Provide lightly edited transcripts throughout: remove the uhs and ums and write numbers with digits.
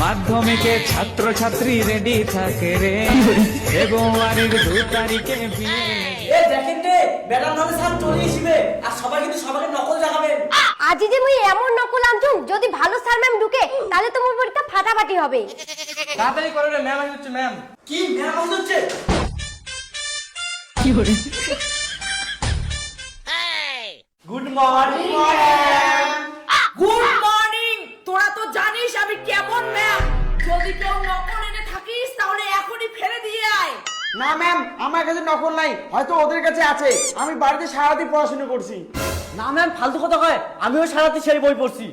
মাধ্যমিকে ছাত্র ছাত্রী রেডি থাকে রে, ফেব্রুয়ারির 2 তারিখে বিয়ে। দেখেন রে, ম্যাডাম নামে স্যার চলে আসবে আর সবাই কিন্তু সবাইকে নকল দেখাবেন। আজি যে মুই এমন নকল আনছুম, যদি ভালো স্যার ম্যাম ঢুকে তাহলে তো মোর পরীক্ষা ফাটাফাটি হবে। তাড়াতাড়ি করো রে, ম্যাম আসছে। ম্যাম কি ম্যাম আসছে? কি করে? Good morning ma'am. Good morning. তোরা তো জানিস আমি কেমন ম্যাম। যদি কেউ নকল এনে থাকিস তাহলে এখনই ফেলে দিয়ে আয়। না ম্যাম, আমার কাছে নকল নাই, হয়তো ওদের কাছে আছে। আমি বাড়িতে সারাদিন পড়াশোনা করছি। না ম্যাম, ফালতু কথা কয়, আমিও সারাতে সেই বই পড়ছি।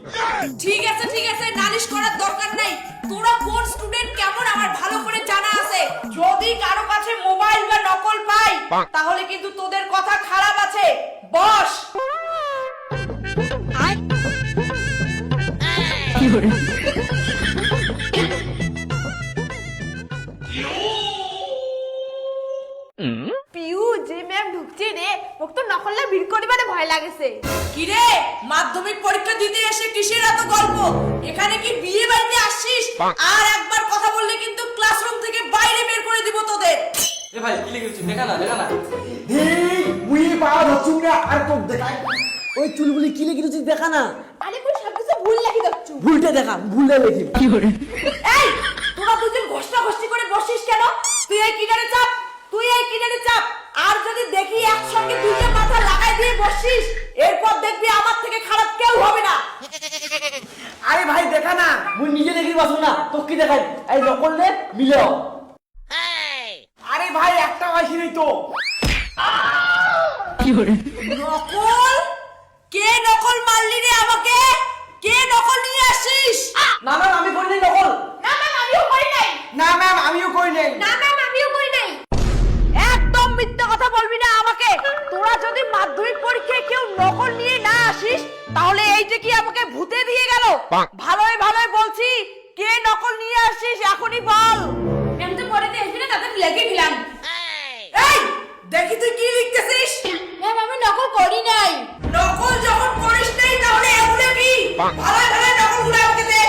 ঠিক আছে ঠিক আছে, নালিশ করার দরকার নাই। তোরা কোন স্টুডেন্ট কেমন আমার ভালো করে জানা আছে। যদি কারো কাছে মোবাইল বা নকল পাই তাহলে কিন্তু তোদের কথা খারাপ আছে। বস। কি করে? পিউ যে ম্যাম ঢুকছে রে, মোক তো নকলটা ভিড় করিবারে ভয় লাগেছে। কি রে, মাধ্যমিক পরীক্ষা দিতে এসে কিসের এত গল্প? এখানে কি বিয়ে বাড়িতে আসছিস? আর একবার কথা বললে কিন্তু ক্লাসরুম থেকে বাইরে বের করে দিব তোদের। এ ভাই, কি লিখেছিস? দেখা না, দেখা না। এই মুই পাওয়া হচ্ছু না, আর তো দেখাই। ওই চুলগুলি কি লিখে দিছিস দেখা না। আরে কোন সবকিছু ভুল লাগি দচ্ছু। ভুলটা দেখা, ভুলটা লিখি। কি করে? এই তোরা দুজন ঘোষণা ঘোষণি করে বসিস কেন? তুই এই কিনারে চাপ, তুই এই কিনারে চাপ। আর যদি দেখি একসঙ্গে দুইটা মাথা লাগাই দিয়ে বসিস, এরপর দেখবি আমার থেকে খারাপ কেউ হবে না। আরে ভাই দেখা না, মুই নিজে লিখি বসো না, তোকে কি দেখাই? এই নকল নে মিলে। আরে ভাই, একটা হয়নি নাই তো। কি করে? নকল? কে নকল মারলি রে আমাকে? কে নকল নিয়ে আসিস? না ম্যাম, আমি করি নাই নকল। না ম্যাম আমিও করি নাই। না ম্যাম, আমিও করি নাই। না ম্যাম আমিও করি নাই। একদম মিথ্যা কথা বলবি না আমাকে। তোরা যদি মাধ্যমিক পরীক্ষায় কেউ নকল নিয়ে না আসিস তাহলে এইটা কি আমাকে ভূতে দিয়ে গেল? ভালোই ভালোই বলছি, কে নকল নিয়ে আসিস এখনই বল। ম্যাম তো পরে আসবি না, তাতে লেগে দিলাম। এই দেখি তুই কি লিখতেছিস। ম্যাম আমি নকল করি নাই। নকল যখন করিস নাই তাহলে এগুলো কি? ভালোই ভালোই নকলগুলো আমাকে দে,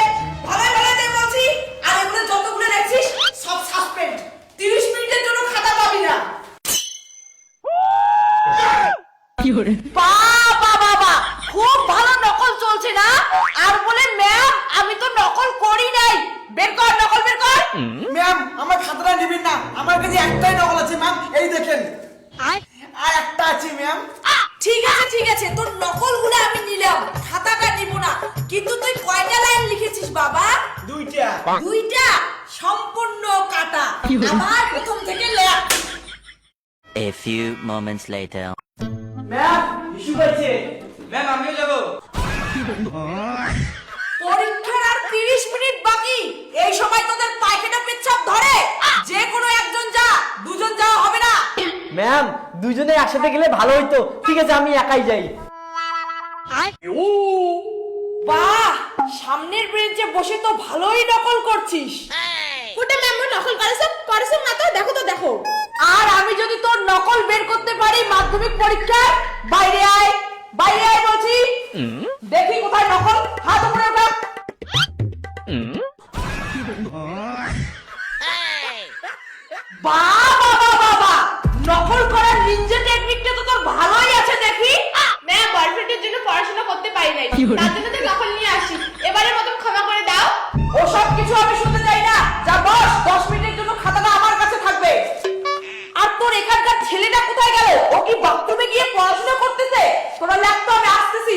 ভালোই ভালোই দে বলছি। আর এগুলো যতগুলো দেখছিস সব সাসপেন্ড। 30 মিনিটের জন্য খাতা পাবি না। কি করে? বাবা বাবা, খুব ভালো নকল চলছে না? আর বলে ম্যাম আমি তো নকল করি নাই। বের কর নকল, বের কর। ম্যাম, আমার খাতাটা নেবেন না, আমার কাছে একটাই নকল আছে ম্যাম, এই দেখেন। আর একটা আছে ম্যাম। ঠিক আছে ঠিক আছে, তোর নকলগুলো আমি নিলাম, খাতাটা নিব না। কিন্তু তুই কয়টা লাইন লিখেছিস বাবা? দুইটা। দুইটা? সম্পূর্ণ কাটা। কি বলে? আবার প্রথম থেকে লেখ। A few moments later. Ma'am issue পাইছে। ম্যাম, আমিও যাবো। পরীক্ষার আর 30 মিনিট বাকি। এই সময় তোদের পায়খানা পেচ্ছাপ ধরে? যে কোনো একজন যা, দুজন যাওয়া হবে না। ম্যাম দুইজনে একসাথে গেলে ভালো হইতো। ঠিক আছে, আমি একাই যাই। বাহ, সামনের বেঞ্চে বসে তো ভালোই নকল করছিস। ওটা ম্যাম নকল করেছ না তো, দেখো তো দেখো। আর আমি যদি তোর নকল বের করতে পারি মাধ্যমিক পরীক্ষায়, বাইরে আয়, বাইরে আয় বলছি। দেখি কোথায় নকল, হাত উপরে ওঠা। বাবা বাবা, নকল করার নিনজা টেকনিকটা তো তোর ভালোই আছে দেখি। ম্যাম বয়ফ্রেন্ডের জন্য পড়াশোনা করতে পারি নাই, কি হলো? তার জন্য তো নকল নিয়ে আসি। এবারের মতন ক্ষমা করে দাও। ওসব কিছু আমি শুনতে চাই না। যা বস, 10 মিনিটের জন্য খাতাটা আমার কাছে থাকবে। আর তোর এখানকার ছেলেটা কোথায় গেল? ও কি বাথরুমে গিয়ে পড়াশোনা করতেছে? তোরা লেখ তো, আমি আসতেছি।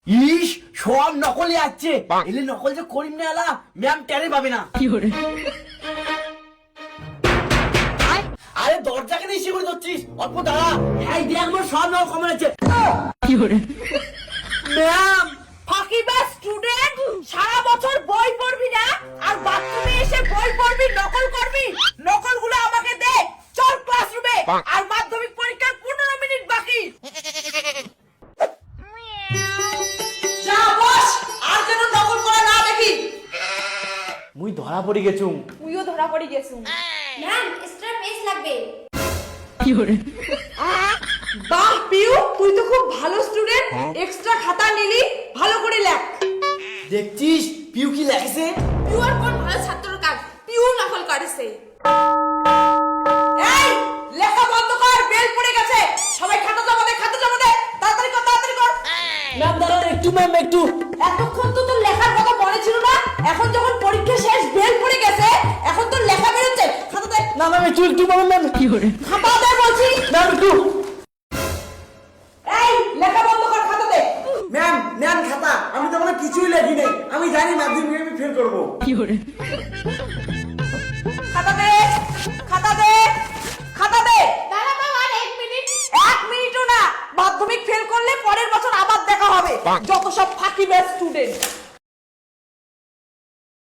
ইস, সব নকলই আসছে। এলে নকল যে করিম না এলা, ম্যাম টেরে পাবে না। কি করে? আরে দরজা কেন ইসে করে ধরছিস? অল্প দাঁড়া। এই দেখ, আমার সব নকল কমন আছে। কি করে? ম্যাম, ফাঁকিবাজ স্টুডেন্ট, সারা বছর বই পড়বি না আর বাথরুমে এসে বই পড়বি, নকল করবি। নকলগুলো আমাকে দে, চল ক্লাসরুমে। আর মাধ্যমিক পরীক্ষার 15 মিনিট বাকি। যা বস, আর যেন নকল করা না দেখি। মুই ধরা পড়ে গেছুম। তুইও ধরা পড়ে গেছু। ম্যাম এক্সট্রা পেজ লাগবে। কি করে? বাহ পিউ, তুই তো খুব ভালো স্টুডেন্ট। এক্সট্রা খাতা নিলি, ভালো দেখছিস পিউ কি লেখেছে? পিওর কোন ভালো ছাত্রর কাজ পিওর নকল করেছে। এই লেখা বন্ধ কর, বেল পড়ে গেছে। সবাই খাতা জমা দে, খাতা জমা দে, তাড়াতাড়ি কর, তাড়াতাড়ি কর। ম্যাম দাঁড়ান একটু, ম্যাম একটু। এতক্ষণ তো তোর লেখার কথা মনে ছিল না, এখন যখন পরীক্ষা শেষ বেল পড়ে গেছে এখন তোর লেখা বেরোচ্ছে। খাতা দে। না ম্যাম একটু একটু ম্যাম। কি করে? খাতা দে বলছি। ম্যাম একটু। এই লেখা বন্ধ কর, খাতা দে। ম্যাম নেন খাতা, আমি তো কিছুই লেখি নাই, আমি জানি মাধ্যমিকে আমি ফেল করবো। খাতা দে, খাতা দে, খাতা দে। দাঁড়া ম্যাম আর 1 মিনিট। 1 মিনিটও না, মাধ্যমিক ফেল করলে পরের বছর আবার দেখা হবে। যত সব ফাঁকিবাজ স্টুডেন্ট।